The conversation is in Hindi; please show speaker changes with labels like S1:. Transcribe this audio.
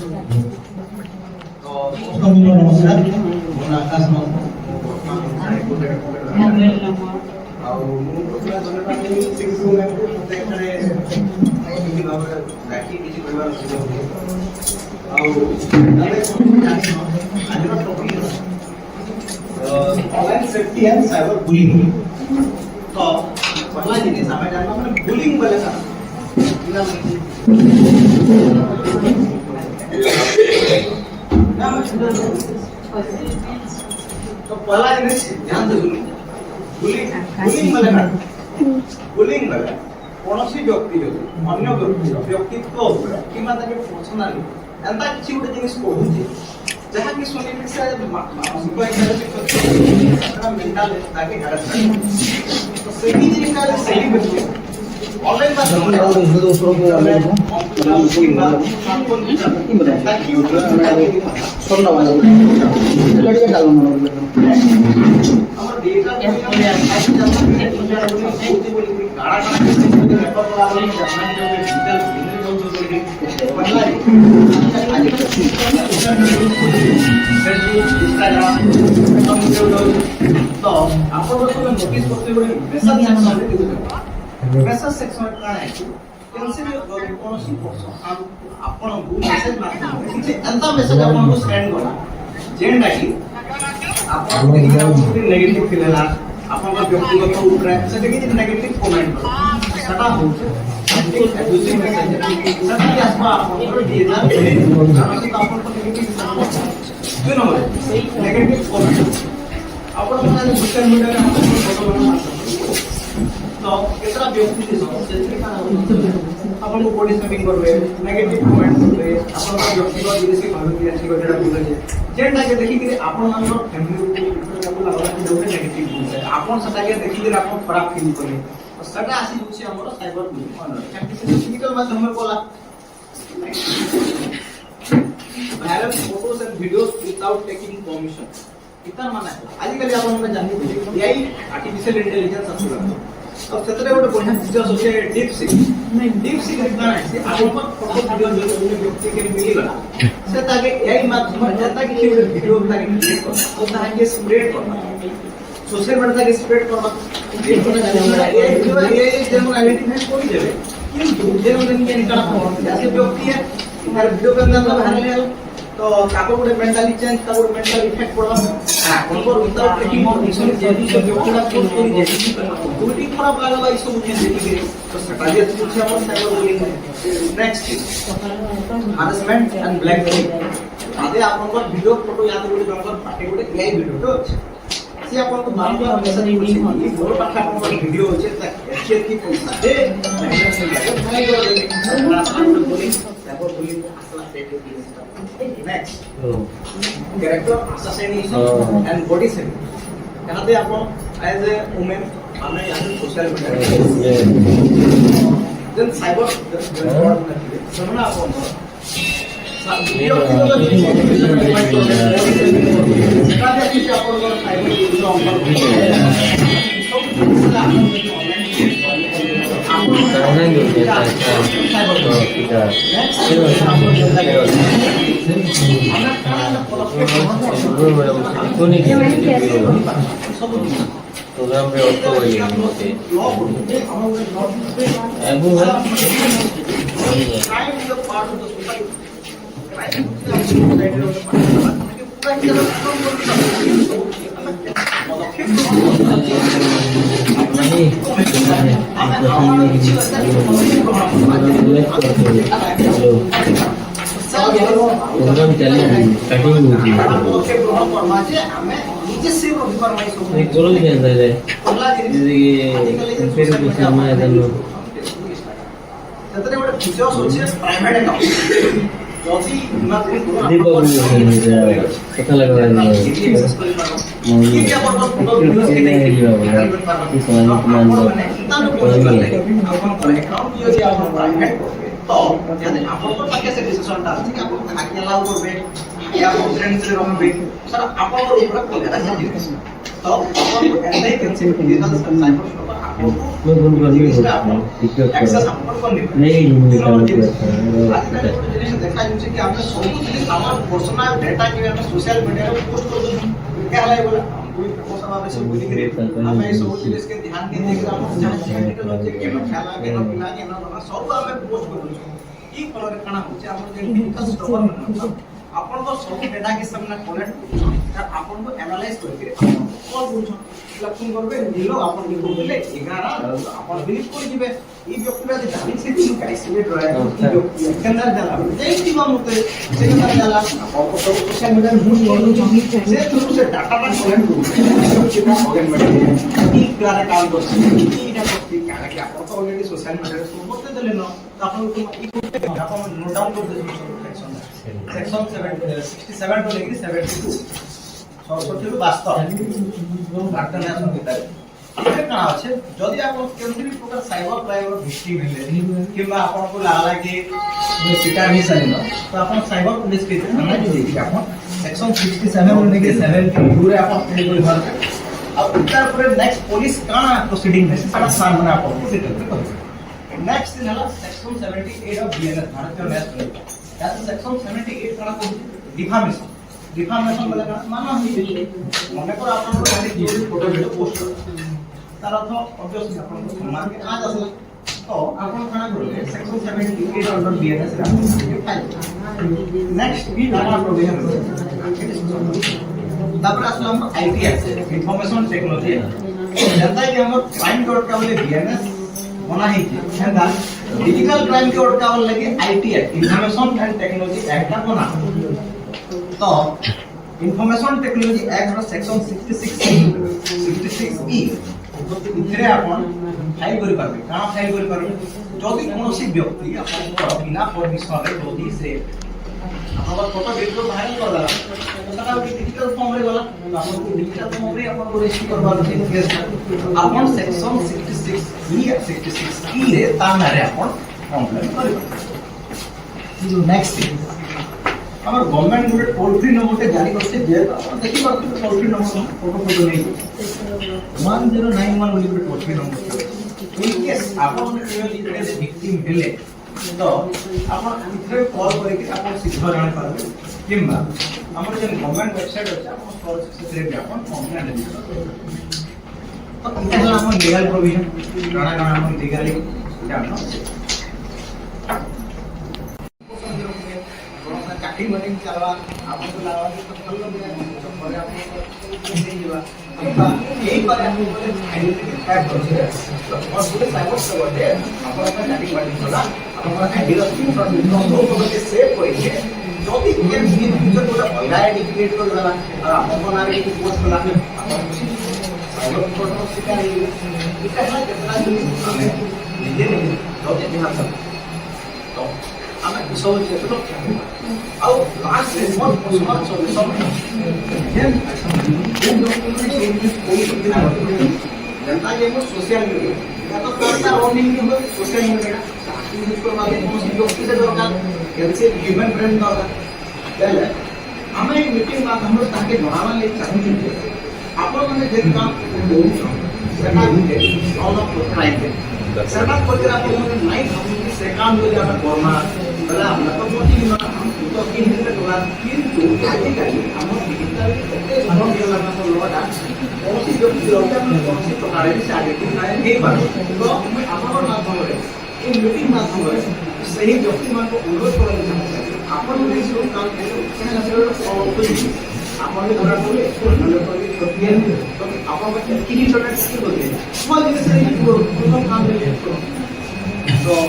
S1: तो नमस्कार मोर आकाश ଆଉ ମୁଁ ପ୍ରଥମେ ଧନ୍ୟବାଦ ଦେବି ଶିକ୍ଷକ ମାନଙ୍କୁ ମୋତେ ଏଠାରେ ଏହି ଭାବରେ ଡାକି କିଛି କହିବାର ସୁଯୋଗ ଦିଏ। ଆଉ ଆମେ ଜାଣିଛ ଆଜିର topic online safety and cyberbullying. तो पहला जिनिस हमें जानना माने बुलिंग बोले का तो पहला जिनिस ध्यान दे बुलिंग बोले का बुलिंग बोले कौनसी व्यक्ति जो अन्य व्यक्तित्व उपरे किमा ताके पर्सनाली एंता किछि गोटे जिनिस कहूची जहाँ की सुनी से मानसिक एकता मेंटल ताकि हरासमेंट तो सही जिनिस का सही व्यक्ति ऑनलाइन बात तो आप नोटिस करते मेसेज सेक्शन का है कैसे भी कौन सी पर्सन आपण को मेसेज माध्यम किसी अंता मेसेज आपण को सेंड करा जेंडा की आपण देखि नेगेटिव फिलेला आपण का व्यक्तिगत ऊपर से देखि नेगेटिव कमेंट सटा हो दूसरी मेसेज सटा की आसपा आपण को दिए जा आपण को नेगेटिव क्यों ना नेगेटिव कमेंट आपण को सोशल मीडिया में फोटो बना तो केतरा व्यक्ति से अपन को बॉडी स्मैशिंग करबे नेगेटिव कमेंट करबे अपन का व्यक्तिगत जिनिस के भाग में अच्छी गजरा बोले जेंटा के देखि कि अपन मान फैमिली को लागला कि जोटे नेगेटिव बोल है अपन सटा के देखि कि अपन खराब फील करे तो सटा आसी होछि हमर साइबर बुलिंग टेक्निकल माध्यम में बोला viral photos and videos without taking permission इतना माने आजकल अपन में जानि एआई आर्टिफिशियल इंटेलिजेंस असुला अब सेतरे गोटे बढ़िया फीचर्स होचे डीप सीक का है से आपण पर फोटो वीडियो जो व्यक्ति के मिली गला से ताके एआई माध्यम जता कि वीडियो ताके क्रिएट कर तो ताके स्प्रेड करना सोशल मीडिया ताके स्प्रेड करना एआई जेम आइडेंटिफाई कोई देबे किंतु जेम दिन के निकला जैसे व्यक्ति है हर वीडियो के अंदर बाहर ले तो काको गोटे मेंटली चेंज का गोटे मेंटल इफेक्ट पड़वा कोन को विदाउट टेकिंग परमिशन जेदी सब व्यक्तिगत पोस्ट करी जेदी दुटी खराब लागला ई सब चीज देखि के तो सटाजे कुछ हमर cyber bullying next harassment and blackmailing आदे आपन को वीडियो फोटो याद गोटे जंगल पाटे गोटे एआई वीडियो तो से आपन को बारंबार मेसेज करछि मोर पाखा आपन को वीडियो होचे त एचएल की पैसा दे माइनस में जाके भाई कर दे हरासमेंट बुलिंग साइबर बुलिंग असला fake next character assassination and body shaming यहाँ पे आपको एज ए वुमेन हमें यहाँ पे सोशल मीडिया देन साइबर समझना आपको वीडियो की तो
S2: प्रोग्राम पे ऑफ कर लिया होते एबो है प्रोग्राम चले स्टार्टिंग होती है एक बोलो भी अंदर है जैसे कि फिर कुछ समय इधर
S1: ସେଥିରେ ଗୋଟେ ଫିଚର୍ସ ଅଛି ପ୍ରାଇଭେଟ ଆକାଉଣ୍ଟ ଯଦି
S2: दीपक पता लगा रहा है
S1: एक्सेस କରି ପାର କି ଆପଣଙ୍କ ଫଟୋ ଭିଡିଓ
S2: नहीं है ये वाला इस वाले कमांड
S1: ଆପଣଙ୍କର ଆକାଉଣ୍ଟ ଯଦି ଆପଣ ପ୍ରାଇଭେଟ तो यदि आपको पाके से डिसीजन आछि कि आपको आके अलाउ करबे या फ्रेंड्स रे रहबे सर आपन ऊपर कोले आछि तो आपन एंटाई कंसेप्ट डिजिटल साइबर
S2: मैं फोन कर भी
S1: ଜିନିଷଟା ଆପଣ
S2: टिकट
S1: access
S2: कर
S1: ଆପଣ କରିନେବେ।
S2: नहीं
S1: ତେଣୁ
S2: नहीं
S1: ଜିନିଷ- ଆଜିକାଲି ଗୋଟେ ଜିନିଷ ଦେଖାଯାଉଛି କି ଆମେ ସବୁ ଜିନିଷ ଆମର ପର୍ସନାଲ ଡେଟା କି ଆମେ ସୋସିଆଲ ମିଡିଆରେ ପୋଷ୍ଟ କରୁଛୁ क्या ହେଲା ଏଗୁଡ଼ା ଆମ ସମାବେଶ ସବୁ ବୁଲିକିରି ଆମେ ଏଇ ସବୁ ଜିନିଷ କେ ଧ୍ୟାନ ଦେଇ ଦେଇକି ଆମର ଯାହା ଯାହା ଡିଟେଲ ଅଛି କେନ ଖେଲା କେନ ପିଲା କେନ ଲଗା ସବୁ ଆମେ ପୋଷ୍ଟ କରୁଛୁ ଇ ଫଳରେ କାଣା ହଉଛି ଆମର ଯେ ଡିଜିଟାଲ ଷ୍ଟୋର ମାନେ ଆପଣଙ୍କ ସବୁ ଡେଟା କି ସେମାନେ କଲେକ୍ଟ କରୁଛନ୍ ଆପଣଙ୍କୁ ଆନାଲାଇଜ କରିକି ଆପଣଙ୍କୁ କଲ୍ କରୁଛନ୍ ଲକ୍ଷ୍ୟ করবে দিল আপন কি করলে 11 আপন বিলিভ করে দিবে এই ব্যক্তিটা যে জানিছে কি গাইছিলে ড্রয়ার কি ব্যক্তি কেনার জানা যেই দিব মতে সেখানে জানা আপন তো সোশ্যাল মিডিয়ার মুড করুছন সে থ্রু সে ডাটাটা কালেক্ট করুছে সেটা অর্গান মিডিয়া কি কারে কাম করছে এইটা করতে কারে কি আপন তো অলরেডি সোশ্যাল মিডিয়ারে শুরু করতে দিলেন তো আপন কি করতে আপন নোট ডাউন করে দিন সেকশন 67 টু লেখি 72 সরস্বতীর বাস্তব ডাক্তার ন্যাশন ভিতরে এতে কাଣା আছে যদি আপন কেনকি প্রকার সাইবার ক্রাইমর ভিকটিম হেলে কিংবা আপনকু লাগলা কি শিকার হি সারিল তো আপন সাইবার পুলিশ কে থানা যদি আপন সেকশন 67 নে 72 রে আপন ক্লিক কৰি পারবে আর উত্তর পরে নেক্সট পুলিশ কাଣା প্রসিডিং আছে সেটা সামনে আপন সেটা করবে নেক্সট দিন হলো সেকশন 78 অফ বিএনএস ভারতীয় ন্যাশনাল তাতে সেকশন 78 কাଣା কইছে ডিফামেশন ডিফামেশন বলে কারণ মানা হইছে মনে করো আপনার কাছে কি ফটো ভিডিও পোস্ট তার অর্থ অবভিয়াসলি আপনার সম্মান কে কাজ আছে তো আপন কানা করলে সেকশন 78 আন্ডার বিএনএস এর আপনি ফাইল নেক্সট বি কানা প্রভিশন তারপর আসলাম আইটি আছে ইনফরমেশন টেকনোলজি যেটা কি আমরা ক্রাইম কোড কা বলে বিএনএস বনা হইছে সেটা ডিজিটাল ক্রাইম কোড কা বলে লাগে আইটি ইনফরমেশন এন্ড টেকনোলজি একটা বনা तो इंफॉर्मेशन टेक्नोलॉजी एक्ट सेक्शन 66 ई इथरे आपण फाइल करि पारबे काना फाइल करि पारबे जदि कोनोसी व्यक्ति आपण बिना परमिशन रे जदि से आपण फोटो वीडियो वायरल कर दला सेटा डिजिटल फॉर्म रे गला आपण को डिजिटल फॉर्म रे आपण को रजिस्टर करबार छै केस आपण सेक्शन 66 ई रे ताना रे आपण कंप्लेंट करिबो नेक्स्ट আমার গভর্নমেন্ট গুলো টোল ফ্রি নম্বরটা জারি করছে যে দেখি পাচ্ছেন টোল ফ্রি নম্বর ফটো নেই 1091 বলি toll free number in case আপন কেউ যে ভিকটিম হেলে তো আপন ইথরে কল করে কি আপন শীঘ্র জানি পারবে কিংবা আমার যে গভর্নমেন্ট ওয়েবসাইট আছে আপন সর্চ সেতে भी আপন কমপ্লেন দেবে তো এটা হলো আমার লিগ্যাল প্রভিশন কানা কানা আপন লিগ্যালি জানো চাকরি মিটিং চালবা आपको लावा तो फल मिले तो परे आपको नहीं जीवा यही पर आपको आइडेंटिटी टैग करछे तो और पूरे साइबर से बोले आपन का चाकरी मिटिंग होला आपन आईडी रो स्क्रीनशॉट सब को के सेव करिके जो भी ये फ्यूचर को ऑनलाइन क्रिएट कर देला और आपन बनावे की पोस्ट कला आपन साइबर फोटो शिकार इटा है कितना दिन हमें निजे नहीं जो के ध्यान सब तो ଆମେ ସବୁ ଯେତେକ ଆଉ ଲାଷ୍ଟ ରିପୋର୍ଟ ପୋଷ୍ଟମାର୍କ ସଲ୍ୟୁସନ ଯେନ୍ जनता के वो सोशल मीडिया या तो करता रनिंग में हो सोशल मीडिया यूज करवा दे उस व्यक्ति से दरकार जैसे ह्यूमन ब्रेन दरकार चले हमें मीटिंग बात हम लोग ताकि जणावा ले चाहते हैं आपण माने जे काम होउछ सेटा होते ऑल ऑफ क्राइम सेटा कोते आपण नहीं हम से काम हो जाता कोरमा बला हम तो मोटी न हम तो किन दिन तोला किंतु आजि काली हम डिजिटल एते हम दिला ना लोडा कोसी व्यक्ति लोटा कोसी प्रकार से आइडेंटिफाई नहीं पार तो आपण माध्यम रे इन मीटिंग माध्यम रे सही व्यक्ति मान को अनुरोध करल चाहते आपण ने जो काम करे से आपण ने धरा बोले नले पर प्रक्रिया तो आपण को किनी छोटा की बोलते स्मॉल जिनिस रे काम ले तो